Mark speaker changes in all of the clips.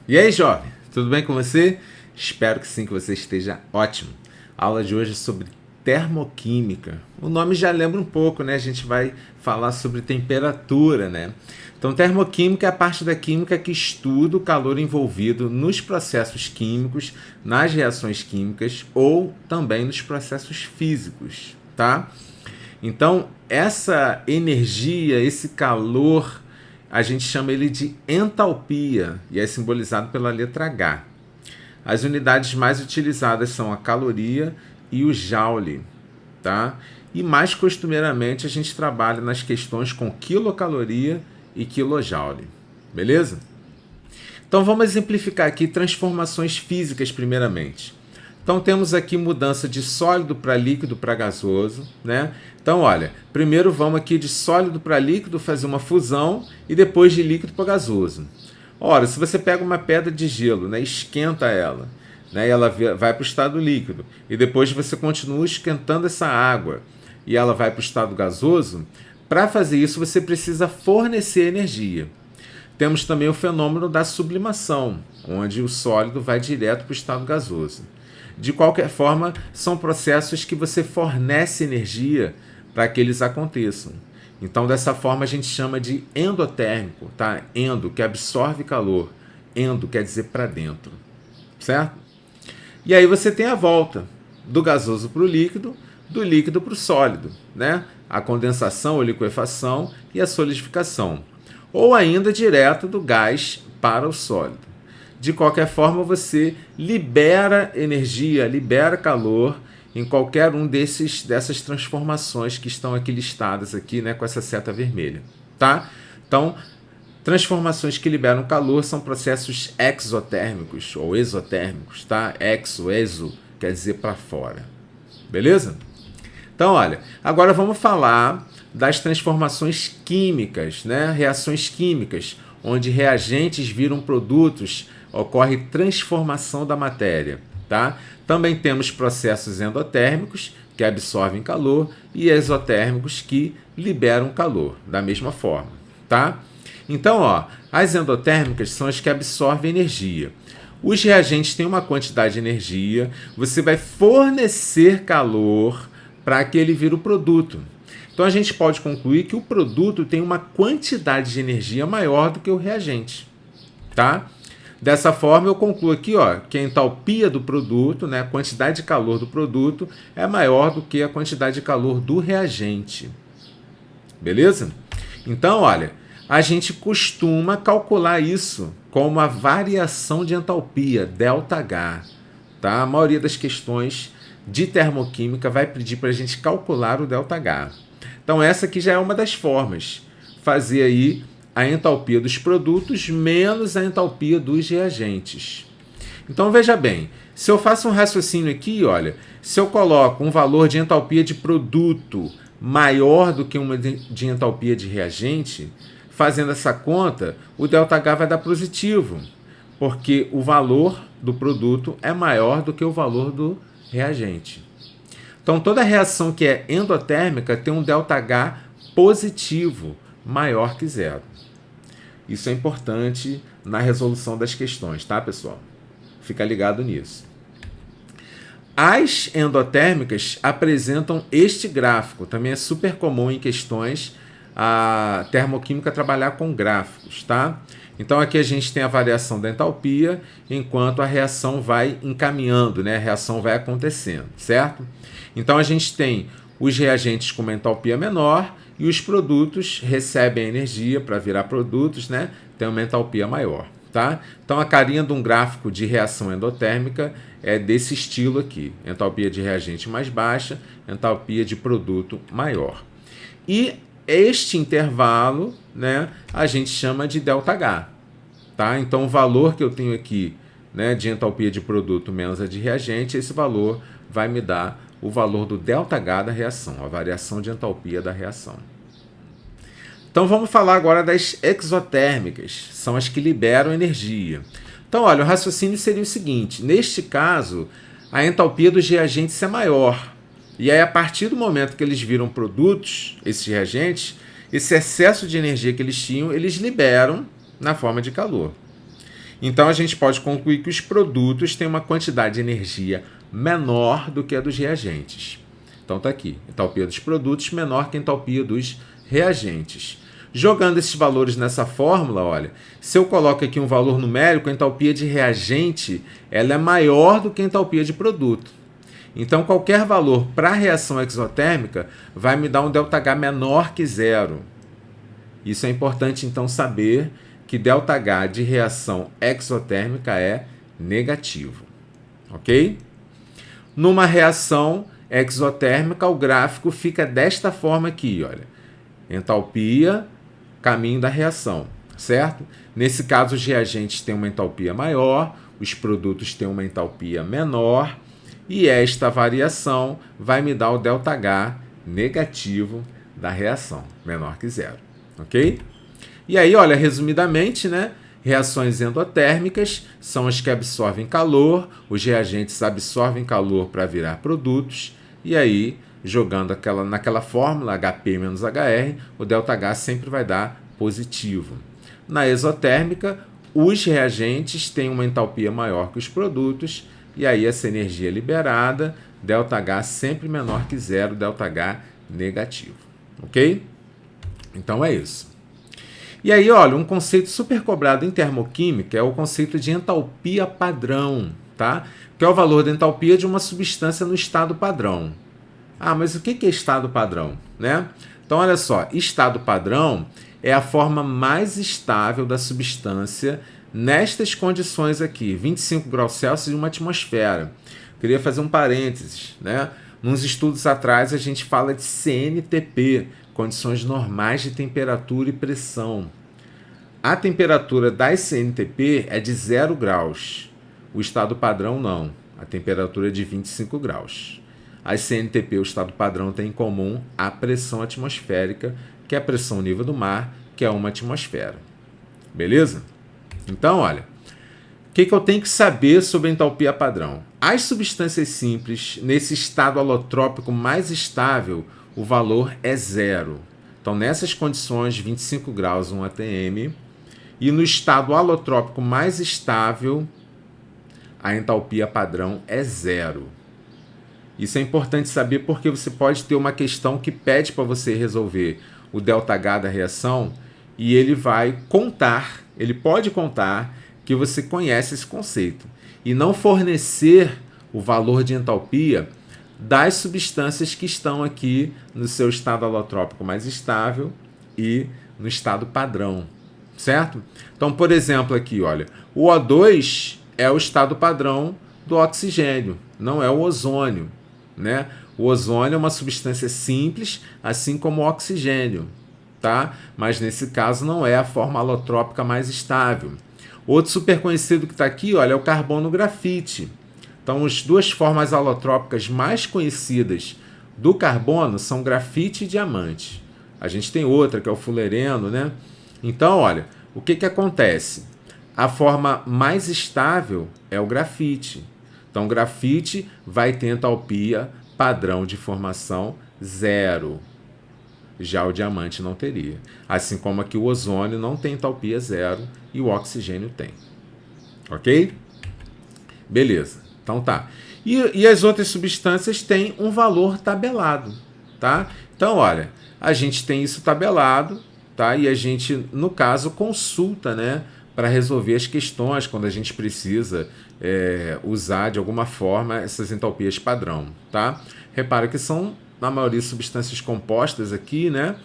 Speaker 1: E aí, jovem, tudo bem com você? Espero que sim, que você esteja ótimo. A aula de hoje é sobre termoquímica. O nome já lembra um pouco, né? A gente vai falar sobre temperatura, né? Então, termoquímica é a parte da química que estuda o calor envolvido nos processos químicos, nas reações químicas ou também nos processos físicos, tá? Então, essa energia, esse calor, a gente chama ele de entalpia e é simbolizado pela letra H. As unidades mais utilizadas são a caloria e o joule, tá? E mais costumeiramente a gente trabalha nas questões com quilocaloria e quilojoule, beleza? Então vamos exemplificar aqui transformações físicas primeiramente. Então temos aqui mudança de sólido para líquido para gasoso, né? Então olha, primeiro vamos aqui de sólido para líquido fazer uma fusão e depois de líquido para gasoso. Ora, se você pega uma pedra de gelo, né, esquenta ela, né, e ela vai para o estado líquido e depois você continua esquentando essa água e ela vai para o estado gasoso, para fazer isso você precisa fornecer energia. Temos também o fenômeno da sublimação, onde o sólido vai direto para o estado gasoso. De qualquer forma, são processos que você fornece energia para que eles aconteçam. Então, dessa forma, a gente chama de endotérmico, tá? Endo, que absorve calor. Endo quer dizer para dentro, certo? E aí você tem a volta do gasoso para o líquido, do líquido para o sólido, né? A condensação ou liquefação e a solidificação. Ou ainda direto do gás para o sólido. De qualquer forma, você libera energia, libera calor em qualquer um dessas transformações que estão aqui listadas aqui, né, com essa seta vermelha, tá? Então, transformações que liberam calor são processos exotérmicos ou exotérmicos, tá? Exo quer dizer para fora, beleza? Então, olha, agora vamos falar das transformações químicas, né? Reações químicas, onde reagentes viram produtos, ocorre transformação da matéria, tá? Também temos processos endotérmicos, que absorvem calor, e exotérmicos, que liberam calor, da mesma forma, tá? Então, ó, as endotérmicas são as que absorvem energia. Os reagentes têm uma quantidade de energia, você vai fornecer calor para que ele vire o produto. Então a gente pode concluir que o produto tem uma quantidade de energia maior do que o reagente, tá? Dessa forma eu concluo aqui, ó, que a entalpia do produto, né, a quantidade de calor do produto é maior do que a quantidade de calor do reagente. Beleza? Então, olha, a gente costuma calcular isso como a variação de entalpia, ΔH, tá? A maioria das questões de termoquímica vai pedir para a gente calcular o ΔH. Então essa aqui já é uma das formas. Fazer aí a entalpia dos produtos menos a entalpia dos reagentes. Então veja bem, se eu faço um raciocínio aqui, olha, se eu coloco um valor de entalpia de produto maior do que uma de entalpia de reagente, fazendo essa conta, o ΔH vai dar positivo, porque o valor do produto é maior do que o valor do reagente. Então, toda reação que é endotérmica tem um ΔH positivo, maior que zero. Isso é importante na resolução das questões, tá, pessoal? Fica ligado nisso. As endotérmicas apresentam este gráfico. Também é super comum em questões a termoquímica trabalhar com gráficos, tá? Então aqui a gente tem a variação da entalpia enquanto a reação vai encaminhando, né? A reação vai acontecendo, certo? Então a gente tem os reagentes com uma entalpia menor e os produtos recebem energia para virar produtos, né? Tem uma entalpia maior, tá? Então a carinha de um gráfico de reação endotérmica é desse estilo aqui. Entalpia de reagente mais baixa, entalpia de produto maior. E este intervalo, né, a gente chama de ΔH, tá? Então o valor que eu tenho aqui, né, de entalpia de produto menos a de reagente, esse valor vai me dar o valor do ΔH da reação, a variação de entalpia da reação. Então vamos falar agora das exotérmicas, são as que liberam energia. Então olha, o raciocínio seria o seguinte, neste caso a entalpia dos reagentes é maior, e aí a partir do momento que eles viram produtos, esses reagentes, esse excesso de energia que eles tinham, eles liberam na forma de calor. Então a gente pode concluir que os produtos têm uma quantidade de energia menor do que a dos reagentes. Então está aqui, entalpia dos produtos menor que a entalpia dos reagentes. Jogando esses valores nessa fórmula, olha, se eu coloco aqui um valor numérico, a entalpia de reagente ela é maior do que a entalpia de produto. Então, qualquer valor para a reação exotérmica vai me dar um ΔH menor que zero. Isso é importante, então, saber que ΔH de reação exotérmica é negativo. Ok? Numa reação exotérmica, o gráfico fica desta forma aqui, olha. Entalpia, caminho da reação, certo? Nesse caso, os reagentes têm uma entalpia maior, os produtos têm uma entalpia menor, e esta variação vai me dar o ΔH negativo da reação, menor que zero, ok? E aí, olha, resumidamente, né? Reações endotérmicas são as que absorvem calor, os reagentes absorvem calor para virar produtos, e aí, jogando naquela fórmula HP menos HR, o ΔH sempre vai dar positivo. Na exotérmica, os reagentes têm uma entalpia maior que os produtos, e aí essa energia liberada, ΔH sempre menor que zero, ΔH negativo. Ok? Então é isso. E aí, olha, um conceito super cobrado em termoquímica é o conceito de entalpia padrão, tá? Que é o valor da entalpia de uma substância no estado padrão. Ah, mas o que é estado padrão, né? Então, olha só, estado padrão é a forma mais estável da substância nestas condições aqui, 25 graus Celsius e uma atmosfera. Queria fazer um parênteses, né? Nos estudos atrás a gente fala de CNTP, condições normais de temperatura e pressão. A temperatura das CNTP é de 0 graus. O estado padrão não. A temperatura é de 25 graus. As CNTP, o estado padrão, tem em comum a pressão atmosférica, que é a pressão nível do mar, que é uma atmosfera. Beleza? Então, olha, o que eu tenho que saber sobre a entalpia padrão? As substâncias simples, nesse estado alotrópico mais estável, o valor é zero. Então, nessas condições, 25 graus, 1 atm, e no estado alotrópico mais estável, a entalpia padrão é zero. Isso é importante saber porque você pode ter uma questão que pede para você resolver o ΔH da reação e ele vai contar, ele pode contar que você conhece esse conceito e não fornecer o valor de entalpia das substâncias que estão aqui no seu estado alotrópico mais estável e no estado padrão, certo? Então, por exemplo, aqui, olha, o O2 é o estado padrão do oxigênio, não é o ozônio, né? O ozônio é uma substância simples, assim como o oxigênio, tá? Mas nesse caso não é a forma alotrópica mais estável. Outro super conhecido que está aqui, olha, é o carbono grafite. Então, as duas formas alotrópicas mais conhecidas do carbono são grafite e diamante. A gente tem outra, que é o fulereno, né? Então, olha, o que acontece? A forma mais estável é o grafite. Então, o grafite vai ter entalpia padrão de formação zero. Já o diamante não teria. Assim como aqui o ozônio não tem entalpia zero e o oxigênio tem. Ok? Beleza. Então tá. E as outras substâncias têm um valor tabelado, tá? Então, olha, a gente tem isso tabelado, tá? E a gente, no caso, consulta, né? Para resolver as questões quando a gente precisa usar de alguma forma essas entalpias padrão, tá? Repara que são, na maioria, substâncias compostas aqui, né?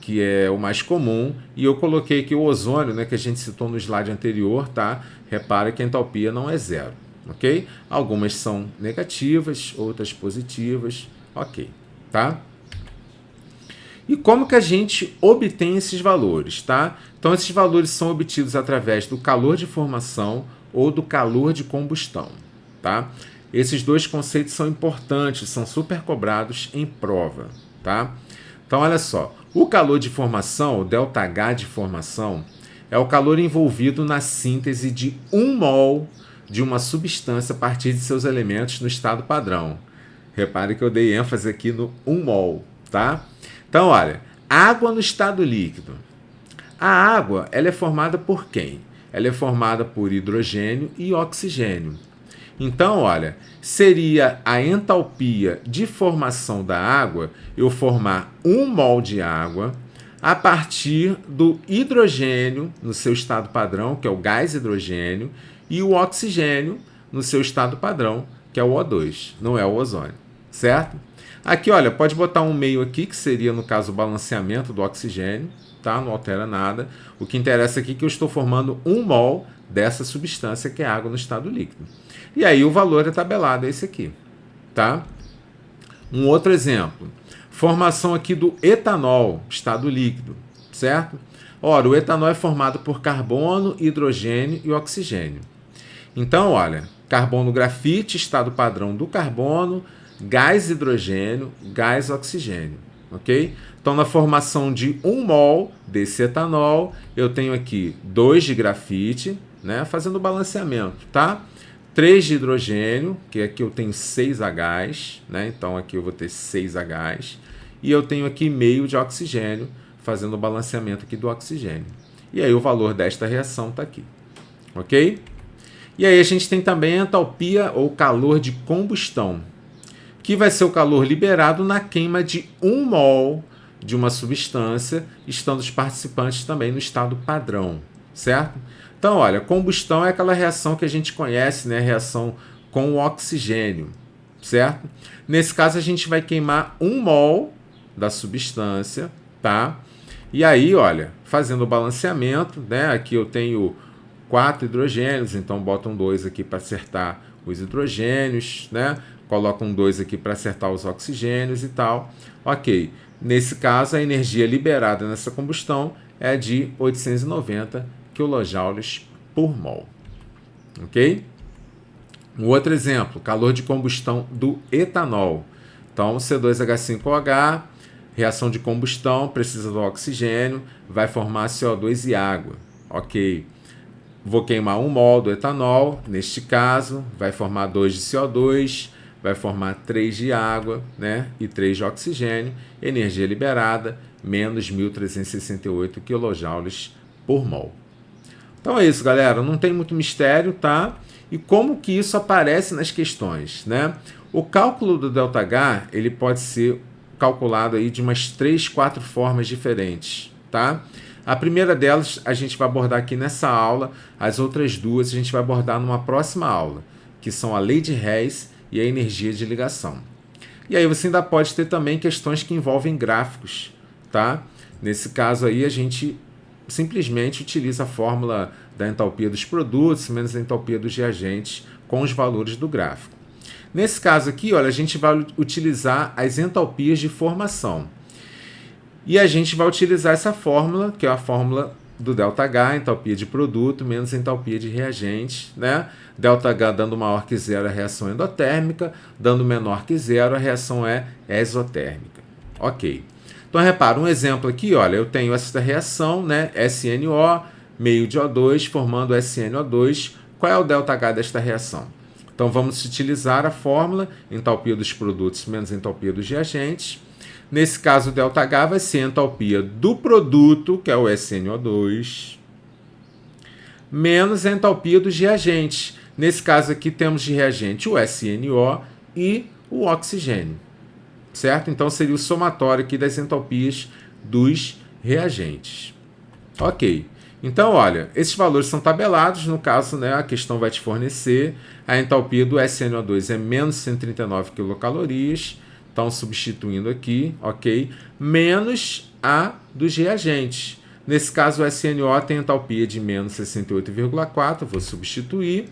Speaker 1: Que é o mais comum, e eu coloquei aqui o ozônio, né? Que a gente citou no slide anterior, tá? Repara que a entalpia não é zero, ok? Algumas são negativas, outras positivas, ok, tá? E como que a gente obtém esses valores, tá? Então, esses valores são obtidos através do calor de formação ou do calor de combustão, tá? Esses dois conceitos são importantes, são super cobrados em prova, tá? Então, olha só, o calor de formação, o ΔH de formação, é o calor envolvido na síntese de 1 mol de uma substância a partir de seus elementos no estado padrão. Repare que eu dei ênfase aqui no 1 mol, tá? Então, olha, água no estado líquido. A água, ela é formada por quem? ela é formada por hidrogênio e oxigênio. Então, olha, seria a entalpia de formação da água eu formar 1 mol de água a partir do hidrogênio no seu estado padrão, que é o gás hidrogênio, e o oxigênio no seu estado padrão, que é o O2, não é o ozônio, certo? Aqui, olha, pode botar um meio aqui, que seria, no caso, o balanceamento do oxigênio, tá? Não altera nada. O que interessa aqui é que eu estou formando 1 mol dessa substância, que é água no estado líquido. E aí o valor é tabelado, é esse aqui, tá? Um outro exemplo, formação aqui do etanol, estado líquido, certo? Ora, o etanol é formado por carbono, hidrogênio e oxigênio. Então, olha, carbono grafite, estado padrão do carbono, gás hidrogênio, gás oxigênio, ok? Então, na formação de 1 mol desse etanol, eu tenho aqui 2 de grafite, né, fazendo o balanceamento, tá? 3 de hidrogênio, que aqui eu tenho 6H, né? Então aqui eu vou ter 6H. E eu tenho aqui meio de oxigênio, fazendo o balanceamento aqui do oxigênio. E aí o valor desta reação está aqui, ok? E aí a gente tem também a entalpia ou calor de combustão, que vai ser o calor liberado na queima de 1 mol de uma substância, estando os participantes também no estado padrão, certo? Então, olha, combustão é aquela reação que a gente conhece, né? Reação com o oxigênio, certo? Nesse caso, a gente vai queimar 1 mol da substância, tá? E aí, olha, fazendo o balanceamento, né? Aqui eu tenho 4 hidrogênios, então boto um 2 aqui para acertar os hidrogênios, né? Coloco um 2 aqui para acertar os oxigênios e tal. Ok, nesse caso, a energia liberada nessa combustão é de 890 quilojoules por mol, ok? Um outro exemplo, calor de combustão do etanol. Então, C2H5OH, reação de combustão, precisa do oxigênio, vai formar CO2 e água, ok? Vou queimar 1 mol do etanol, neste caso, vai formar 2 de CO2, vai formar 3 de água, né? E 3 de oxigênio, energia liberada, menos 1.368 quilojoules por mol. Então é isso, galera. Não tem muito mistério, tá? E como que isso aparece nas questões, né? O cálculo do ΔH, ele pode ser calculado aí de umas 3, 4 formas diferentes, tá? A primeira delas a gente vai abordar aqui nessa aula, as outras duas a gente vai abordar numa próxima aula, que são a lei de Hess e a energia de ligação. E aí você ainda pode ter também questões que envolvem gráficos, tá? Nesse caso aí a gente simplesmente utiliza a fórmula da entalpia dos produtos menos a entalpia dos reagentes com os valores do gráfico. Nesse caso aqui, olha, a gente vai utilizar as entalpias de formação. E a gente vai utilizar essa fórmula, que é a fórmula do ΔH, entalpia de produto menos entalpia de reagente, né? ΔH dando maior que zero, a reação é endotérmica, dando menor que zero, a reação é exotérmica. Ok. Então, repara, um exemplo aqui, olha, eu tenho essa reação, né, SNO, meio de O2, formando SNO2. Qual é o ΔH desta reação? Então, vamos utilizar a fórmula entalpia dos produtos menos entalpia dos reagentes. Nesse caso, o ΔH vai ser a entalpia do produto, que é o SNO2, menos a entalpia dos reagentes. Nesse caso aqui, temos de reagente o SNO e o oxigênio. Certo? Então, seria o somatório aqui das entalpias dos reagentes. Ok. Então, olha, esses valores são tabelados. No caso, né, a questão vai te fornecer. A entalpia do SNO2 é menos 139 quilocalorias. Então, substituindo aqui, ok? Menos a dos reagentes. Nesse caso, o SNO tem entalpia de menos 68,4. Vou substituir.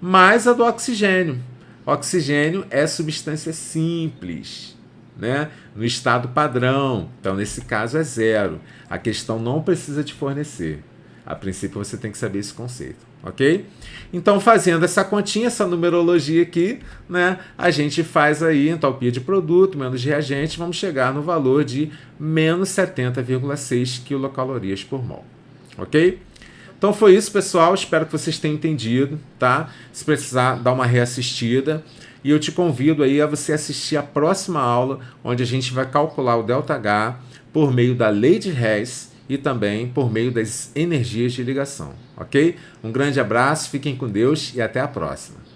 Speaker 1: Mais a do oxigênio. Oxigênio é substância simples, né? No estado padrão. Então, nesse caso, é zero. A questão não precisa te fornecer. A princípio, você tem que saber esse conceito, ok? Então, fazendo essa continha, essa numerologia aqui, né? A gente faz aí entalpia de produto, menos reagente, vamos chegar no valor de menos 70,6 quilocalorias por mol, ok? Então, foi isso, pessoal. Espero que vocês tenham entendido, tá? Se precisar, dá uma reassistida. E eu te convido aí a você assistir a próxima aula, onde a gente vai calcular o ΔH por meio da lei de Hess e também por meio das energias de ligação, ok? Um grande abraço, fiquem com Deus e até a próxima.